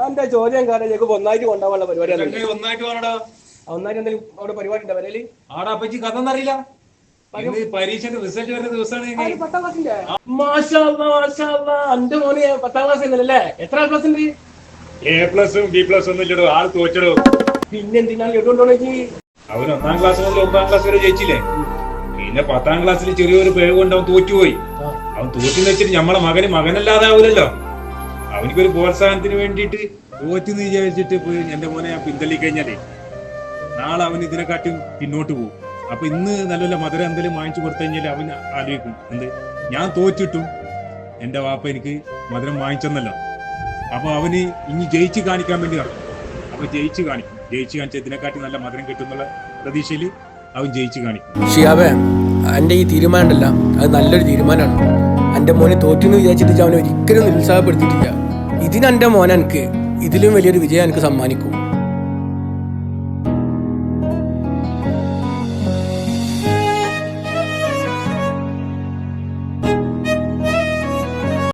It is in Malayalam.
എന്റെ ചോദ്യം കാരണം ഞങ്ങൾക്ക് ഒന്നായിട്ട് കൊണ്ടുപോകാനുള്ള പരിപാടിയാണ്. ഒന്നായിട്ട് എന്തെങ്കിലും അവിടെ പരിപാടി ഉണ്ടോ വരല്? ആടാ അപ്പച്ചി കഥ എന്നറിയില്ല. പരീക്ഷന്റെ റിസൾട്ട് വരുന്ന ദിവസമാണ്. എന്റെ മോന് 10ാം ക്ലാസ് അല്ലേ? എത്ര ക്ലാസ് ഉണ്ട്? A+B+ ഒന്നും ഇല്ലടോ, ആൾ തോറ്റടോ. പിന്നെ എന്തിനാണ് കേട്ടോണ്ടോ? അവൻ 1ാം ക്ലാസ് മുതൽ 9ാം ക്ലാസ് വരെ ജയിച്ചില്ലേ. പിന്നെ 10ാം ക്ലാസ്സിൽ ചെറിയൊരു പിഴവ് കൊണ്ട് അവൻ തോറ്റുപോയി. അവൻ തോറ്റെന്ന് വെച്ചിട്ട് നമ്മളെ മകനല്ലാതെ ആവൂലല്ലോ. അവനിക്കൊരു പ്രോത്സാഹനത്തിന് വേണ്ടിയിട്ട് തോറ്റെന്ന് വിചാരിച്ചിട്ട് പോയി എന്റെ മോനെ പിന്തള്ളി കഴിഞ്ഞാലേ നാളെ അവൻ ഇതിനെക്കാട്ടി പിന്നോട്ട് പോകും. അപ്പൊ ഇന്ന് നല്ല മധുരം എന്തെങ്കിലും വാങ്ങിച്ചു കൊടുത്തു കഴിഞ്ഞാൽ അവൻ ആലോചിക്കും, എന്ത് ഞാൻ തോറ്റിട്ടും എന്റെ വാപ്പ എനിക്ക് മധുരം വാങ്ങിച്ചെന്നല്ലോ. അപ്പൊ അവന് ഇനി ജയിച്ച് കാണിക്കാൻ വേണ്ടി നടക്കും. അപ്പൊ ജയിച്ച് കാണിച്ച ഇതിനെക്കാട്ടി നല്ല മധുരം കിട്ടുന്നുള്ള പ്രതീക്ഷയിൽ അവൻ ജയിച്ച് കാണിക്കും. ഷിയാബേ, എന്റെ ഈ തീരുമാനം ഉണ്ടല്ല, അത് നല്ലൊരു തീരുമാനമാണ്. എന്റെ മോനെ തോറ്റെന്ന് വിചാരിച്ചിട്ട് അവനെ ഒരിക്കലും നിരുത്സാഹപ്പെടുത്തിയിട്ടില്ല. ഇതിനെന്റെ മോനെ എനിക്ക് ഇതിലും വലിയൊരു വിജയം എനിക്ക് സമ്മാനിക്കും.